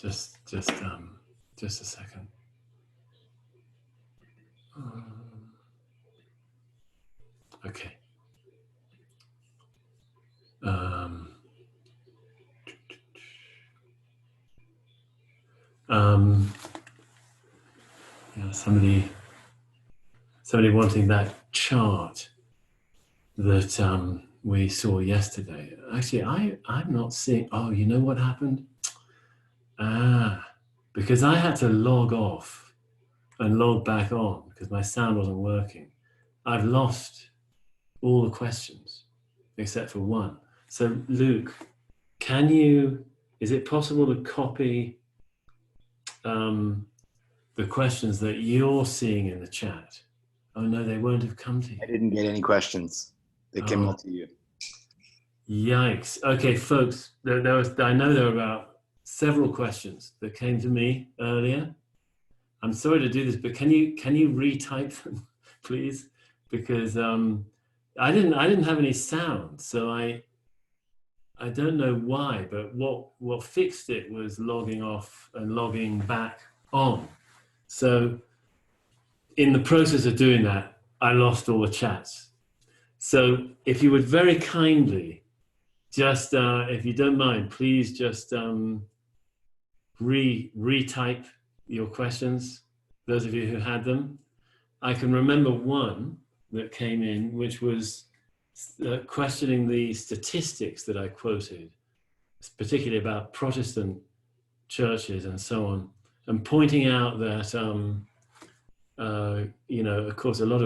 Just a second. Okay. Yeah, somebody wanting that chart that we saw yesterday. Actually, I'm not seeing. Oh, you know what happened? Because I had to log off and log back on because my sound wasn't working. I've lost all the questions except for one. So Luke, is it possible to copy the questions that you're seeing in the chat? Oh no, they won't have come to you. I didn't get any questions. They came all to you. Yikes. Okay, folks, I know there were about several questions that came to me earlier. I'm sorry to do this, but can you retype them, please? Because I didn't have any sound, so I don't know why, but what fixed it was logging off and logging back on. So in the process of doing that, I lost all the chats. So if you would very kindly just, if you don't mind, please just retype your questions, those of you who had them. I can remember one that came in, which was questioning the statistics that I quoted, particularly about Protestant churches and so on, and pointing out that, you know, of course, a lot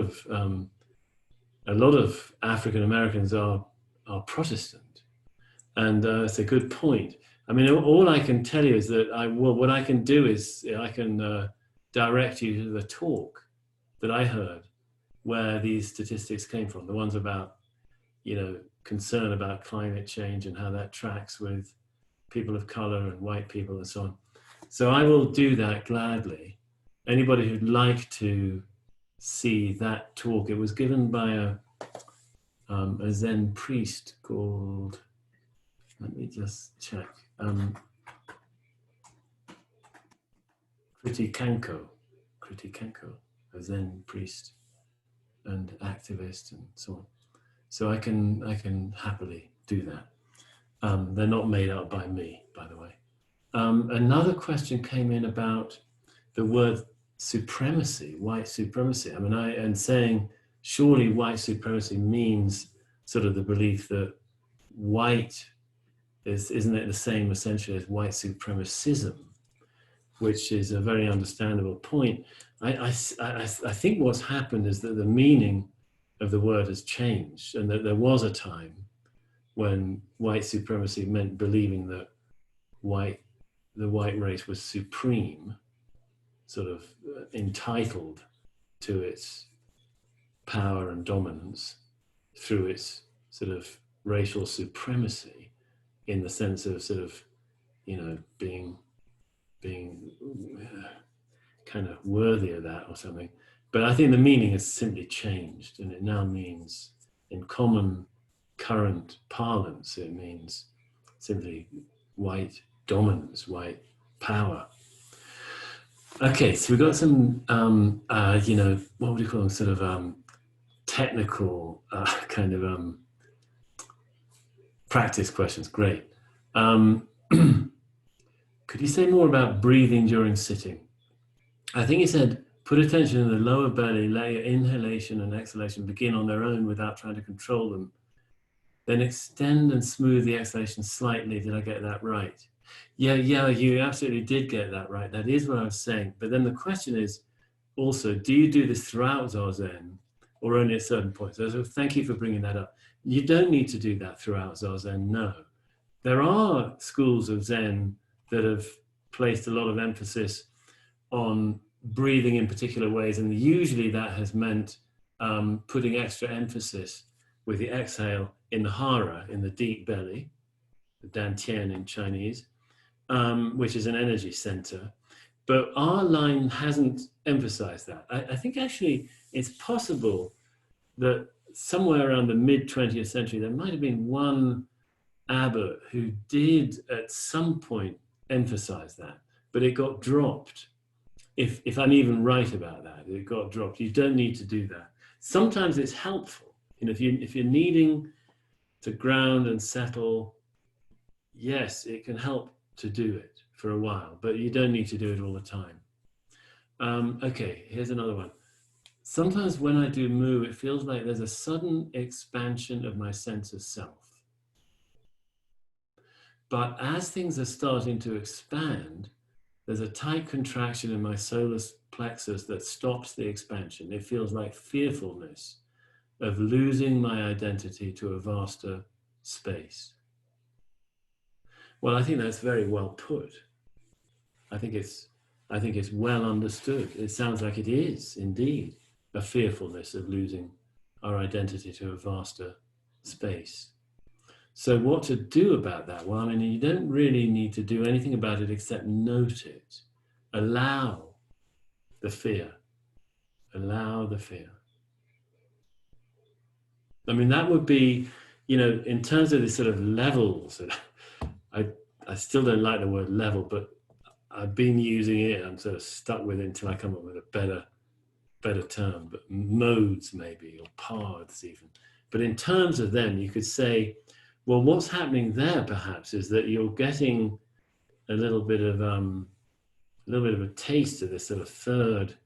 of African Americans are Protestant. And it's a good point. I mean, all I can tell you is that what I can do is I can direct you to the talk that I heard where these statistics came from, the ones about, you know, concern about climate change and how that tracks with people of color and white people and so on. So I will do that gladly. Anybody who'd like to see that talk, it was given by a Zen priest called, let me just check. Kritikanko, a Zen priest and activist and so on. So I can happily do that. They're not made up by me, by the way. Another question came in about the word supremacy, white supremacy. I mean, and saying surely white supremacy means sort of the belief that white isn't it the same essentially as white supremacism, which is a very understandable point. I think what's happened is that the meaning of the word has changed, and that there was a time when white supremacy meant believing that the white race was supreme, sort of entitled to its power and dominance through its sort of racial supremacy, in the sense of sort of, you know, being kind of worthy of that or something. But I think the meaning has simply changed, and it now means, in common current parlance, it means simply white dominance, white power. Okay, so we've got some, you know, what would you call them, sort of technical kind of practice questions. Great. Could you say more about breathing during sitting? I think you said, put attention in the lower belly, let your inhalation and exhalation begin on their own without trying to control them. Then extend and smooth the exhalation slightly. Did I get that right? Yeah, you absolutely did get that right. That is what I was saying. But then the question is also, do you do this throughout Zazen or only at certain points? So thank you for bringing that up. You don't need to do that throughout Zazen, no. There are schools of Zen that have placed a lot of emphasis on breathing in particular ways, and usually that has meant putting extra emphasis with the exhale in the hara, in the deep belly, the dantian in Chinese, which is an energy center. But our line hasn't emphasized that. I think actually it's possible that somewhere around the mid-20th century, there might have been one abbot who did at some point emphasize that. but it got dropped. If I'm even right about that, it got dropped. You don't need to do that. Sometimes it's helpful. If you're needing to ground and settle, yes, it can help to do it for a while, but you don't need to do it all the time. Okay, here's another one. Sometimes when I do mu, it feels like there's a sudden expansion of my sense of self. But as things are starting to expand, there's a tight contraction in my solar plexus that stops the expansion. It feels like fearfulness of losing my identity to a vaster space. Well, I think that's very well put. I think it's well understood. It sounds like it is indeed a fearfulness of losing our identity to a vaster space. So what to do about that? Well, I mean, you don't really need to do anything about it except note it. Allow the fear. Allow the fear. I mean, that would be, in terms of the sort of levels, I still don't like the word level, but I've been using it. I'm sort of stuck with it until I come up with a better term, but modes maybe, or paths even. But in terms of them, you could say, well, what's happening there perhaps is that you're getting a little bit of a taste of this sort of third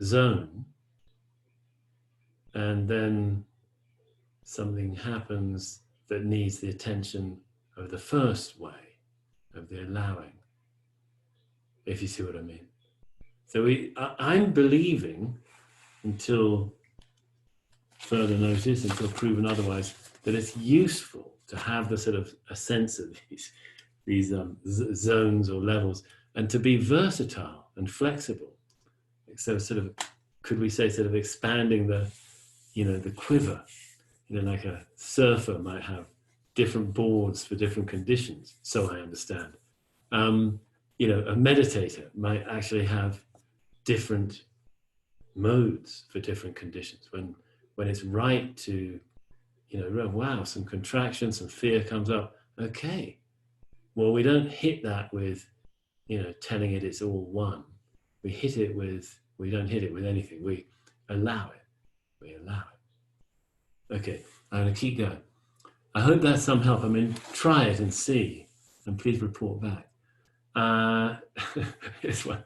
zone, and then something happens that needs the attention of the first way, of the allowing, if you see what I mean. So I'm believing, until further notice, until proven otherwise, that it's useful to have the sort of a sense of these zones or levels, and to be versatile and flexible. So sort of, could we say, sort of expanding the quiver, like a surfer might have different boards for different conditions, so I understand. A meditator might actually have different modes for different conditions. When it's right to, wow, some contraction, some fear comes up. Okay, well, we don't hit that with, telling it it's all one. We don't hit it with anything. We allow it. Okay, I'm going to keep going. I hope that's some help. I mean, try it and see, and please report back. This one.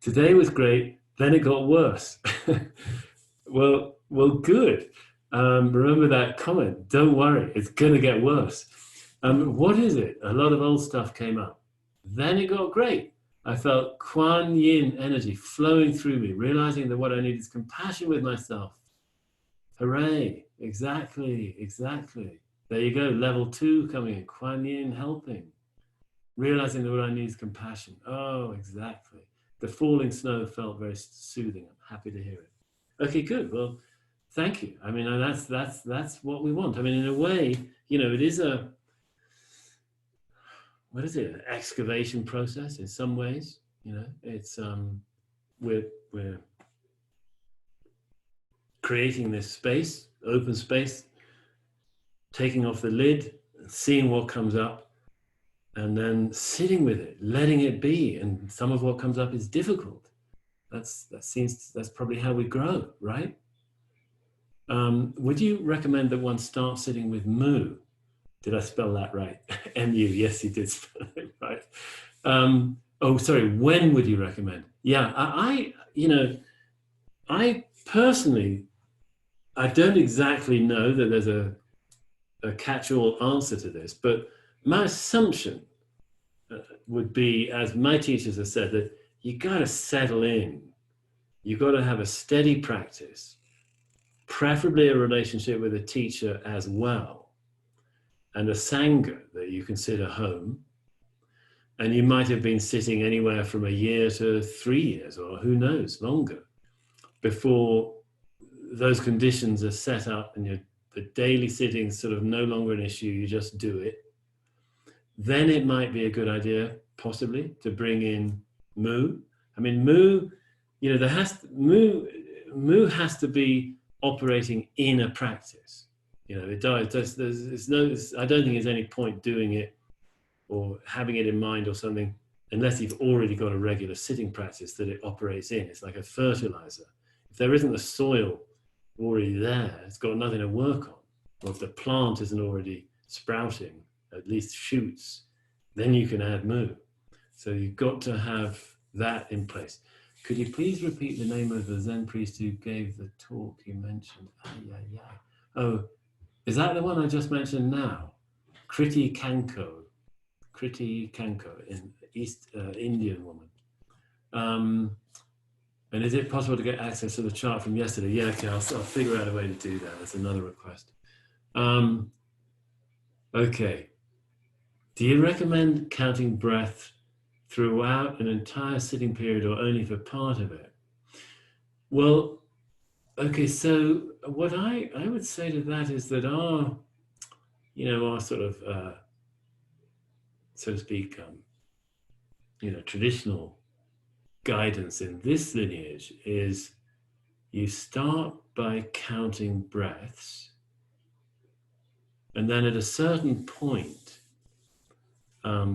Today was great, then it got worse. Well, good. Remember that comment. Don't worry, it's going to get worse. What is it? A lot of old stuff came up. Then it got great. I felt Kuan Yin energy flowing through me, realizing that what I need is compassion with myself. Hooray. Exactly. There you go. Level 2 coming in. Kuan Yin helping. Realizing that what I need is compassion. Oh, exactly. The falling snow felt very soothing. I'm happy to hear it. Okay, good. Well, thank you. I mean, that's what we want. I mean, in a way, it is an excavation process in some ways. It's we're creating this space, open space, taking off the lid, seeing what comes up, and then sitting with it, letting it be. And some of what comes up is difficult. That's probably how we grow, right? Would you recommend that one start sitting with mu? Did I spell that right? M-U, yes, you did spell it right. When would you recommend? Yeah, I personally, I don't exactly know that there's a catch-all answer to this, but my assumption would be, as my teachers have said, that you got to settle in. You got to have a steady practice, preferably a relationship with a teacher as well, and a sangha that you consider home. And you might have been sitting anywhere from a year to 3 years, or who knows, longer, before those conditions are set up and the daily sitting is sort of no longer an issue. You just do it. Then it might be a good idea, possibly, to bring in mu. I mean, mu, mu has to be operating in a practice. It does. I don't think there's any point doing it or having it in mind or something unless you've already got a regular sitting practice that it operates in. It's like a fertilizer. If there isn't the soil already there, it's got nothing to work on. Or if the plant isn't already sprouting, at least shoots, then you can add mu. So you've got to have that in place. Could you please repeat the name of the Zen priest who gave the talk you mentioned? Oh, is that the one I just mentioned now? Kriti Kanko, in East Indian woman. And is it possible to get access to the chart from yesterday? Yeah, okay, I'll figure out a way to do that. That's another request. Okay. Do you recommend counting breath throughout an entire sitting period or only for part of it? Well, okay, so what I would say to that is that our sort of, so to speak, traditional guidance in this lineage is you start by counting breaths, and then at a certain point,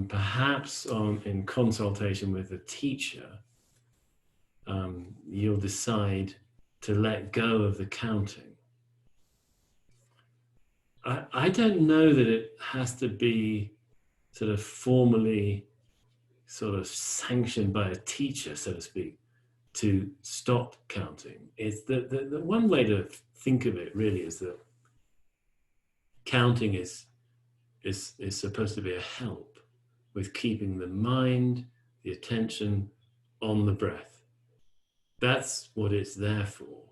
perhaps in consultation with a teacher, you'll decide to let go of the counting. I don't know that it has to be sort of formally sort of sanctioned by a teacher, so to speak, to stop counting. It's the one way to think of it really is that counting is supposed to be a help with keeping the mind, the attention on the breath. That's what it's there for.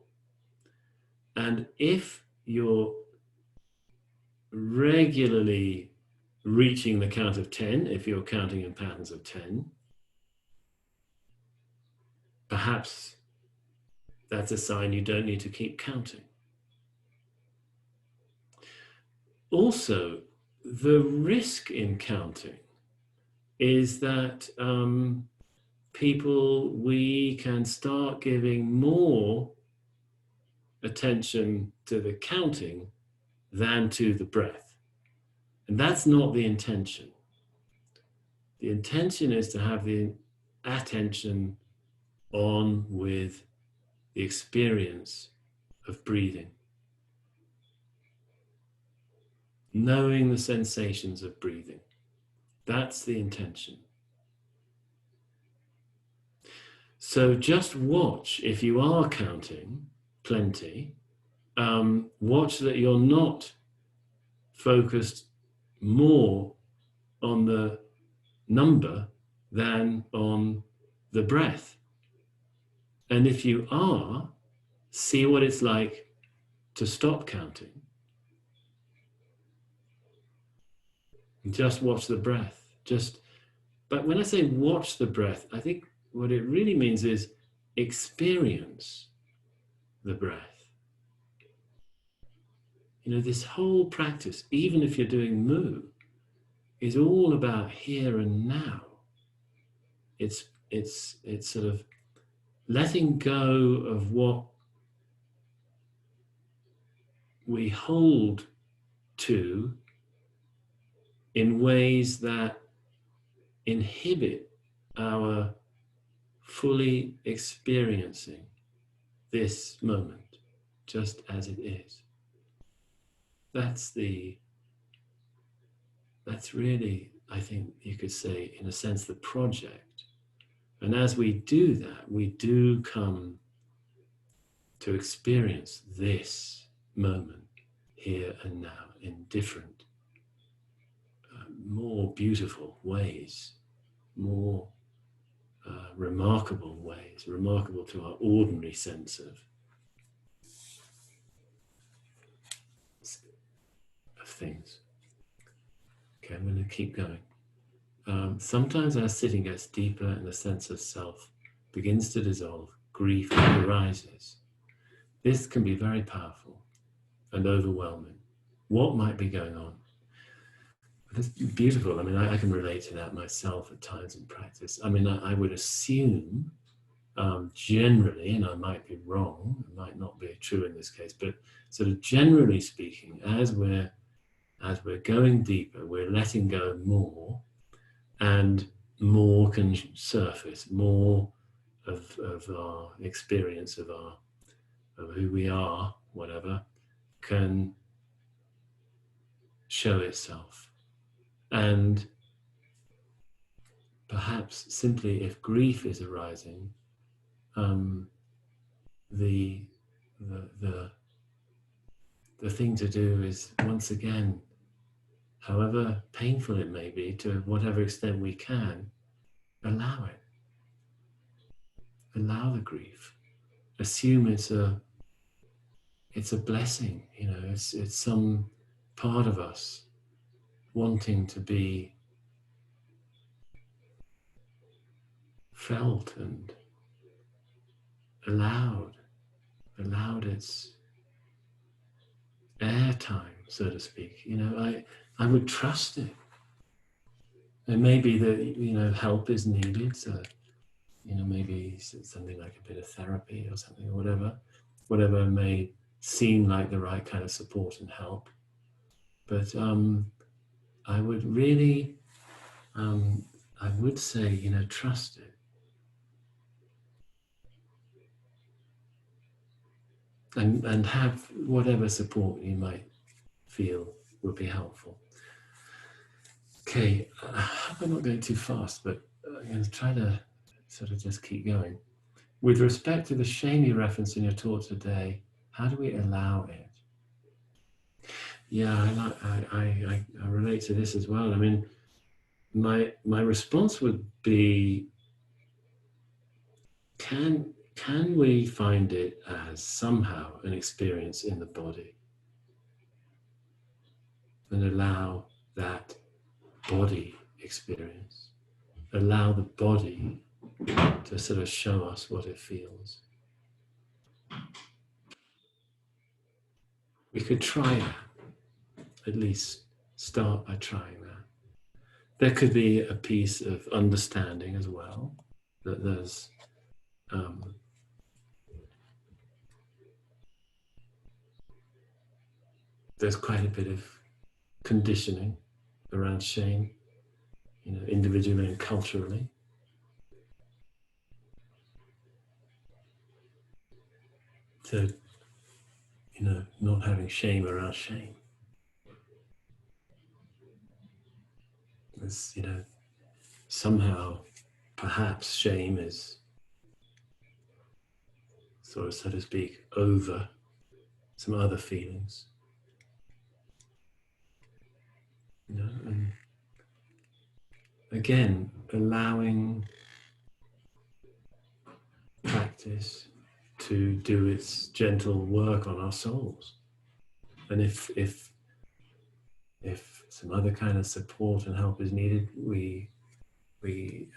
And if you're regularly reaching the count of 10, if you're counting in patterns of 10, perhaps that's a sign you don't need to keep counting. Also, the risk in counting is that we can start giving more attention to the counting than to the breath. And that's not the intention. The intention is to have the attention on with the experience of breathing, knowing the sensations of breathing. That's the intention. So just watch, if you are counting plenty, watch that you're not focused more on the number than on the breath. And if you are, see what it's like to stop counting. Just watch the breath. But when I say watch the breath, I think what it really means is experience the breath. This whole practice, even if you're doing mu, is all about here and now. It's sort of letting go of what we hold to in ways that inhibit our fully experiencing this moment just as it is. That's really, I think you could say, in a sense, the project. And as we do that, we do come to experience this moment here and now in different, more beautiful ways, more remarkable ways, remarkable to our ordinary sense of things. Okay, I'm going to keep going. Sometimes our sitting gets deeper and the sense of self begins to dissolve, grief arises. This can be very powerful and overwhelming. What might be going on? It's beautiful. I mean, I can relate to that myself at times in practice. I mean, I would assume generally, and I might be wrong, it might not be true in this case, but sort of generally speaking, as we're going deeper, we're letting go more, and more can surface, more of our experience of who we are, whatever, can show itself. And perhaps simply if grief is arising, the thing to do is, once again, however painful it may be, to whatever extent we can, allow it. Allow the grief. Assume it's a blessing, you know, it's some part of us wanting to be felt and allowed its airtime, so to speak. You know, I would trust it. It may be that, you know, help is needed, so, you know, maybe something like a bit of therapy or something, or whatever may seem like the right kind of support and help. But I would really, I would say, you know, trust it. And have whatever support you might feel would be helpful. Okay, I hope I'm not going too fast, but I'm going to try to sort of just keep going. With respect to the Shamy reference in your talk today, how do we allow it? Yeah, I relate to this as well. I mean, my response would be, can we find it as somehow an experience in the body and allow that body experience, allow the body to sort of show us what it feels? We could try that, at least start by trying that. There could be a piece of understanding as well, that there's quite a bit of conditioning around shame, you know, individually and culturally. So, you know, not having shame around shame. It's, you know, somehow, perhaps shame is sort of, so to speak, over some other feelings. You know, and again, allowing practice to do its gentle work on our souls. And if some other kind of support and help is needed, we you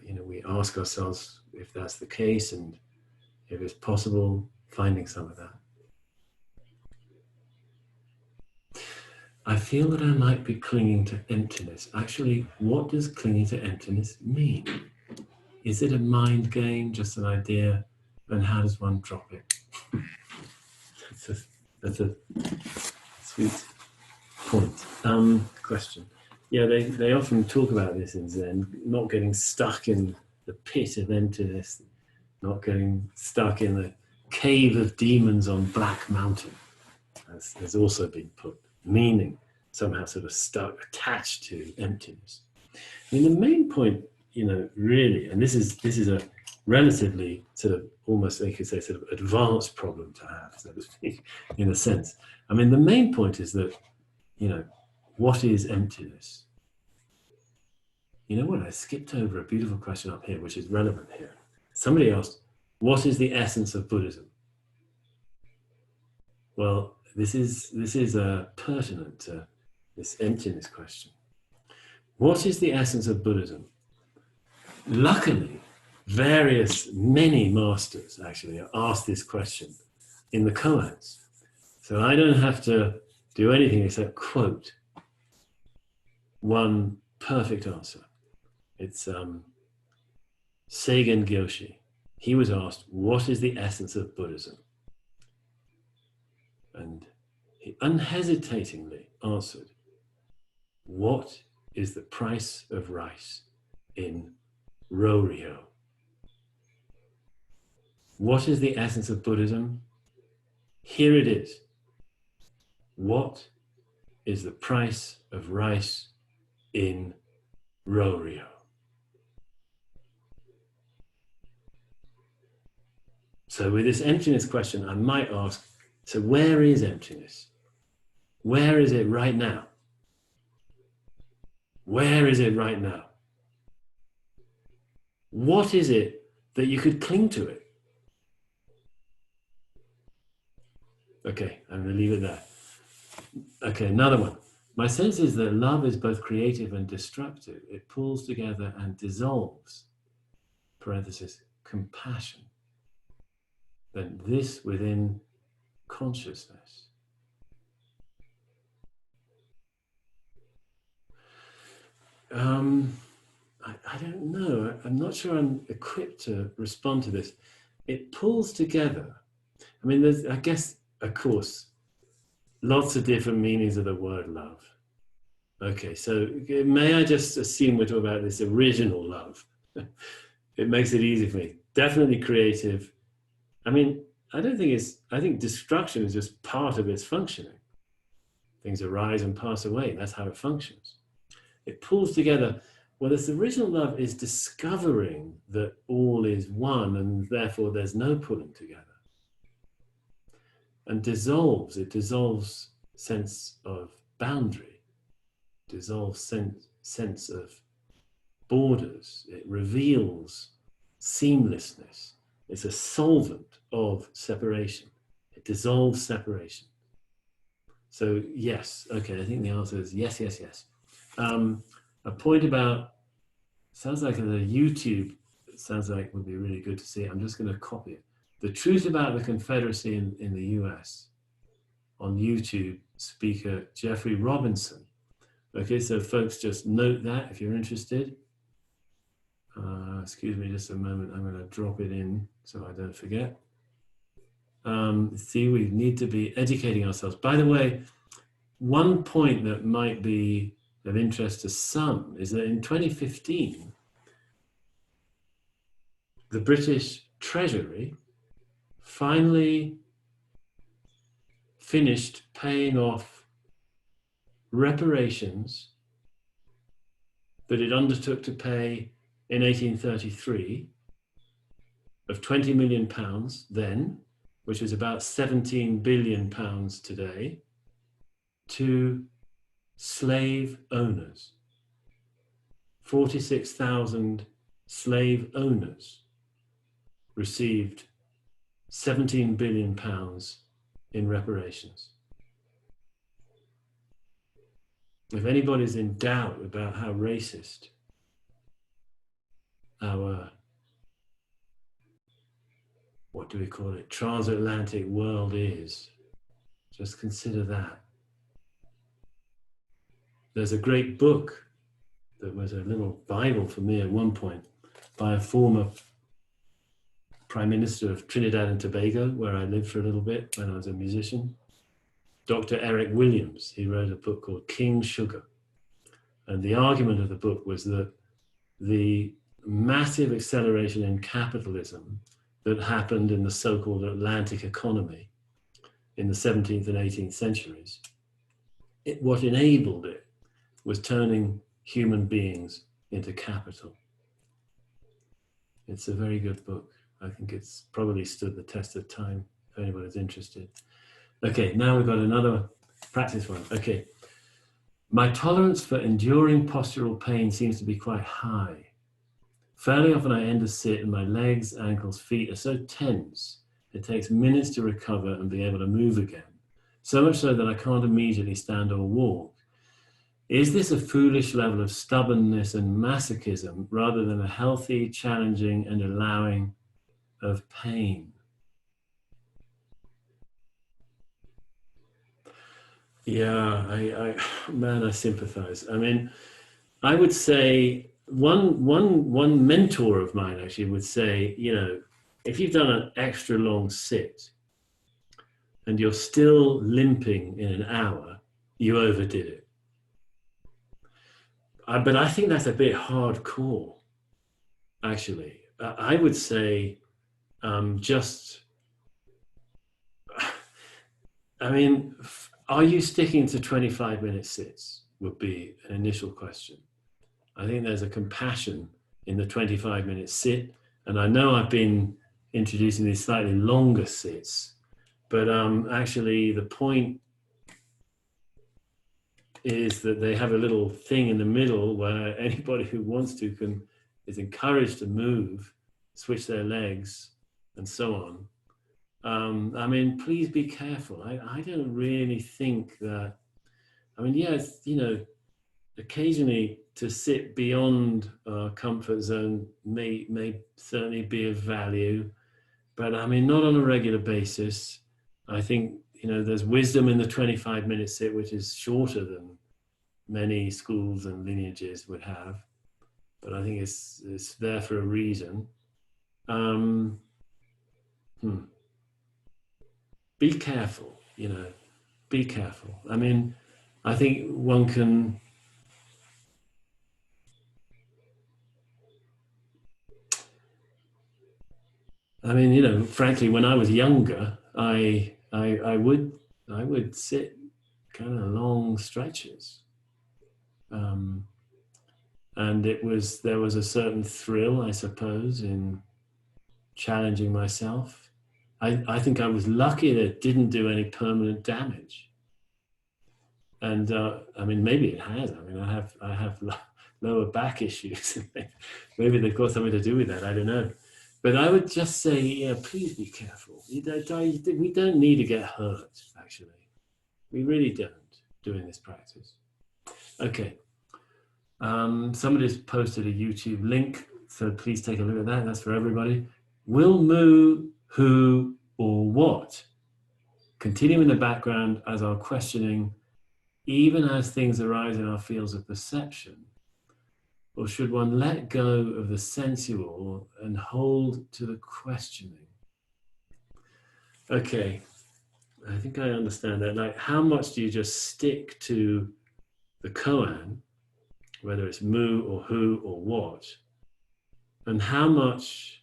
know, we ask ourselves if that's the case, and if it's possible, finding some of that. I feel that I might be clinging to emptiness. Actually, what does clinging to emptiness mean? Is it a mind game, just an idea? And how does one drop it? That's a sweet point. Question. Yeah, they often talk about this in Zen, not getting stuck in the pit of emptiness, not getting stuck in the cave of demons on Black Mountain, as has also been put, meaning somehow sort of stuck, attached to emptiness. I mean, the main point, you know, really, and this is a relatively sort of, almost, they could say, sort of advanced problem to have, so to speak, in a sense. I mean, the main point is that, you know, what is emptiness? You know what? I skipped over a beautiful question up here, which is relevant here. Somebody asked, what is the essence of Buddhism? Well, this is pertinent to this emptiness question. What is the essence of Buddhism? Luckily, many masters actually asked this question in the koans. So I don't have to do anything except quote one perfect answer. It's Seigen Gyoshi. He was asked, what is the essence of Buddhism? And he unhesitatingly answered, what is the price of rice? in Ryo. What is the essence of Buddhism? Here it is. What is the price of rice in Ryo? So with this emptiness question, I might ask, so where is emptiness? Where is it right now? Where is it right now? What is it that you could cling to it? Okay, I'm going to leave it there. Okay, another one. My sense is that love is both creative and destructive. It pulls together and dissolves, parenthesis, compassion. Then this within consciousness. I don't know. I'm not sure I'm equipped to respond to this. It pulls together. I mean, there's, I guess, of course, lots of different meanings of the word love. Okay, so may I just assume we're talking about this original love? It makes it easy for me. Definitely creative. I mean, I think destruction is just part of its functioning. Things arise and pass away. That's how it functions. It pulls together. Well, this original love is discovering that all is one and therefore there's no pulling together. And dissolves, it dissolves sense of boundary, dissolves sense of borders. It reveals seamlessness. It's a solvent of separation. It dissolves separation. So yes, okay, I think the answer is yes, yes, yes. A point about, sounds like the YouTube, sounds like would be really good to see. I'm just going to copy it. The truth about the Confederacy in the US on YouTube, speaker Jeffrey Robinson. Okay, so folks, just note that if you're interested. Excuse me just a moment, I'm going to drop it in so I don't forget. See, we need to be educating ourselves. By the way, one point that might be of interest to some is that in 2015, the British Treasury finally finished paying off reparations that it undertook to pay in 1833 of £20 million then, which is about £17 billion today, to slave owners. 46,000 slave owners received £17 billion in reparations. If anybody's in doubt about how racist our, what do we call it, transatlantic world is, just consider that. There's a great book that was a little Bible for me at one point by a former Prime Minister of Trinidad and Tobago, where I lived for a little bit when I was a musician, Dr. Eric Williams. He wrote a book called King Sugar. And the argument of the book was that the massive acceleration in capitalism that happened in the so-called Atlantic economy in the 17th and 18th centuries, what enabled it was turning human beings into capital. It's a very good book. I think it's probably stood the test of time if anybody's interested. Okay, now we've got another practice one. Okay. My tolerance for enduring postural pain seems to be quite high. Fairly often I end a sit and my legs, ankles, feet are so tense, it takes minutes to recover and be able to move again. So much so that I can't immediately stand or walk. Is this a foolish level of stubbornness and masochism rather than a healthy, challenging, and allowing of pain? Yeah, I sympathize. I mean, I would say one mentor of mine actually would say, you know, if you've done an extra long sit and you're still limping in an hour, you overdid it. But I think that's a bit hardcore. actually. I would say just, I mean, are you sticking to 25-minute sits would be an initial question. I think there's a compassion in the 25-minute sit. And I know I've been introducing these slightly longer sits, but actually the point is that they have a little thing in the middle where anybody who wants to is encouraged to move, switch their legs, and so on. I mean, please be careful. I don't really think that, I mean, yes, you know, occasionally to sit beyond our comfort zone may certainly be of value, but I mean, not on a regular basis. I think, you know, there's wisdom in the 25-minute sit, which is shorter than many schools and lineages would have, but I think it's there for a reason. Be careful, you know, be careful. I mean, I think one can, I mean, you know, frankly, when I was younger, I would sit kind of long stretches, and there was a certain thrill, I suppose, in challenging myself. I think I was lucky that it didn't do any permanent damage, and I mean, maybe it has. I mean, I have lower back issues. Maybe they've got something to do with that. I don't know. But I would just say, yeah, please be careful. We don't need to get hurt, actually. We really don't doing this practice. Okay. Somebody's posted a YouTube link, so please take a look at that. That's for everybody. Will moo, who, or what continue in the background as our questioning, even as things arise in our fields of perception? Or should one let go of the sensual and hold to the questioning? Okay, I think I understand that. Like, how much do you just stick to the koan, whether it's mu or who or what? And how much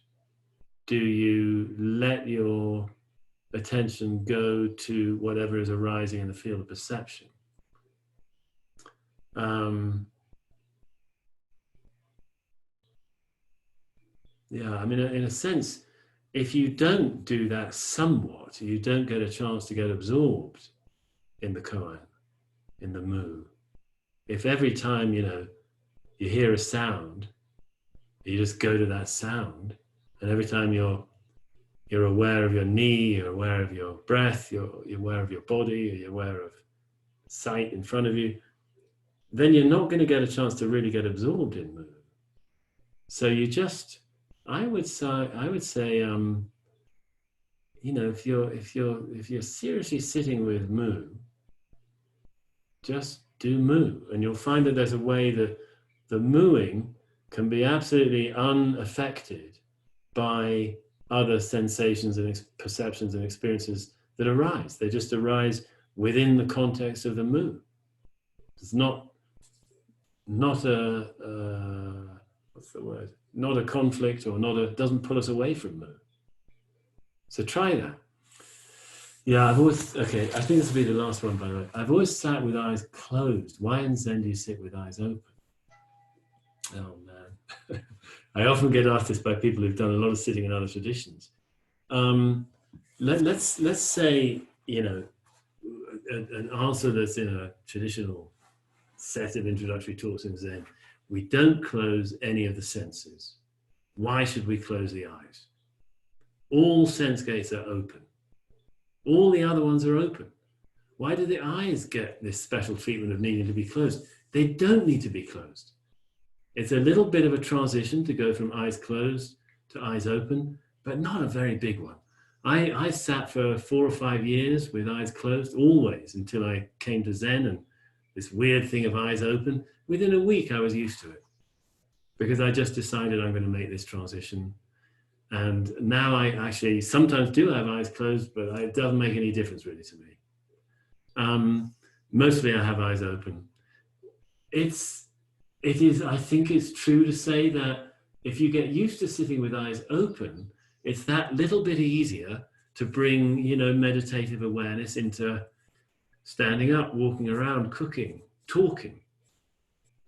do you let your attention go to whatever is arising in the field of perception? Yeah, I mean, in a sense, if you don't do that somewhat, you don't get a chance to get absorbed in the koan, in the mu. If every time, you know, you hear a sound, you just go to that sound, and every time you're aware of your knee, you're aware of your breath, you're aware of your body, you're aware of sight in front of you, then you're not going to get a chance to really get absorbed in mu. So you just, I would say, you know, if you're seriously sitting with mu, just do mu, and you'll find that there's a way that the mooing can be absolutely unaffected by other sensations and perceptions and experiences that arise. They just arise within the context of the mu. It's not a what's the word? Not a conflict, or doesn't pull us away from mu. So try that. Yeah, okay, I think this will be the last one, by the way. I've always sat with eyes closed. Why in Zen do you sit with eyes open? Oh, man. I often get asked this by people who've done a lot of sitting in other traditions. Let's say, you know, an answer that's in a traditional set of introductory talks in Zen. We don't close any of the senses. Why should we close the eyes? All sense gates are open. All the other ones are open. Why do the eyes get this special treatment of needing to be closed? They don't need to be closed. It's a little bit of a transition to go from eyes closed to eyes open, but not a very big one. I sat for 4 or 5 years with eyes closed, always, until I came to Zen and this weird thing of eyes open. Within a week, I was used to it, because I just decided I'm going to make this transition. And now I actually sometimes do have eyes closed, but it doesn't make any difference really to me. Mostly I have eyes open. I think it's true to say that if you get used to sitting with eyes open, it's that little bit easier to bring, you know, meditative awareness into standing up, walking around, cooking, talking,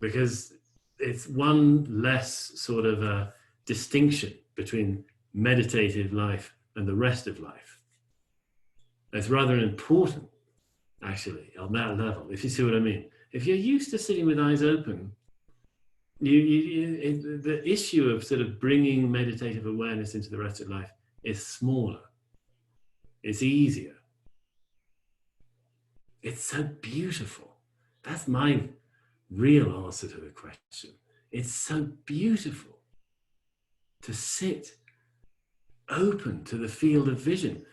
because it's one less sort of a distinction between meditative life and the rest of life. It's rather important, actually, on that level, if you see what I mean. If you're used to sitting with eyes open, the issue of sort of bringing meditative awareness into the rest of life is smaller. It's easier. It's so beautiful. That's my real answer to the question. It's so beautiful to sit open to the field of vision.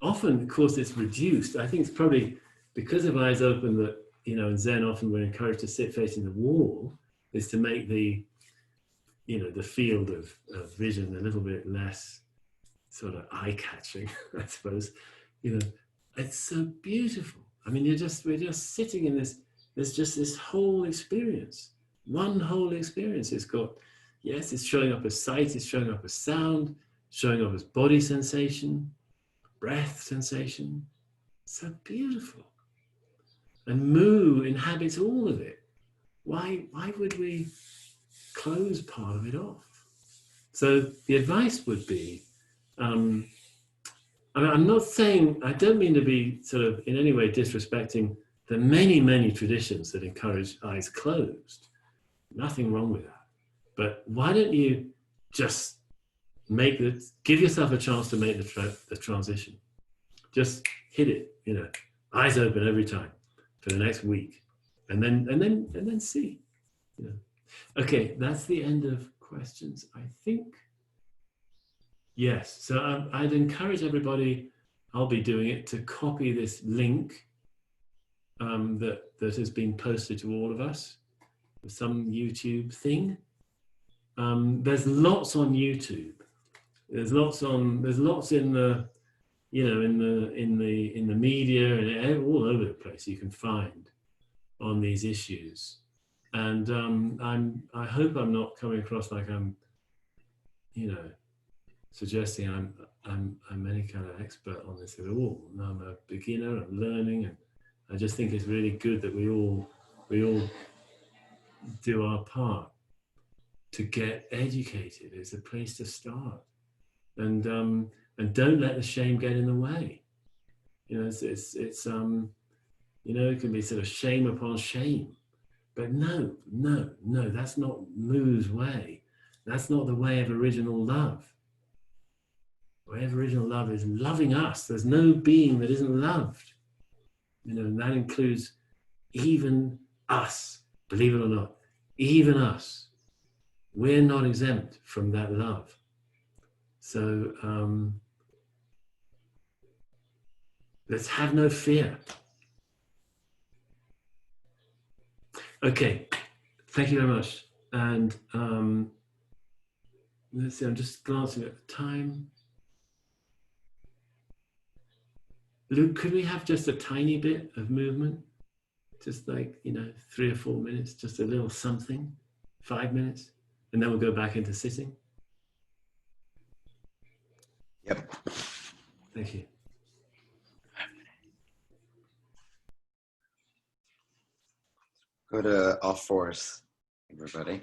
Often, of course, it's reduced. I think it's probably because of eyes open that, you know, in Zen often we're encouraged to sit facing the wall, is to make the, you know, the field of vision a little bit less sort of eye-catching, I suppose. You know, it's so beautiful. I mean, we're just sitting in this, there's just this whole experience, one whole experience. It's got, yes, it's showing up as sight, it's showing up as sound, showing up as body sensation, breath sensation. So beautiful. And Mu inhabits all of it. Why would we close part of it off? So the advice would be, I mean, I'm not saying, I don't mean to be sort of in any way disrespecting the many, many traditions that encourage eyes closed. Nothing wrong with that. But why don't you just give yourself a chance to make the transition. Just hit it, you know, eyes open every time for the next week, and then see. You know. Okay, that's the end of questions, I think. Yes, so I'd encourage everybody, I'll be doing it, to copy this link that has been posted to all of us, some YouTube thing. There's lots on YouTube. There's lots in the, you know, in the media and all over the place you can find on these issues. And I hope I'm not coming across like I'm, you know, suggesting I'm any kind of expert on this at all. No, I'm a beginner. I'm learning, and I just think it's really good that we all do our part to get educated. It's a place to start, and don't let the shame get in the way. You know, it's you know, it can be sort of shame upon shame, but no, that's not Mu's way. That's not the way of original love. The way of original love is loving us. There's no being that isn't loved. You know, and that includes even us, believe it or not, even us. We're not exempt from that love. So let's have no fear. Okay, thank you very much. And let's see, I'm just glancing at the time. Luke, could we have just a tiny bit of movement? Just like, you know, 3 or 4 minutes, just a little something, 5 minutes, and then we'll go back into sitting. Yep. Thank you. Go to all fours, everybody.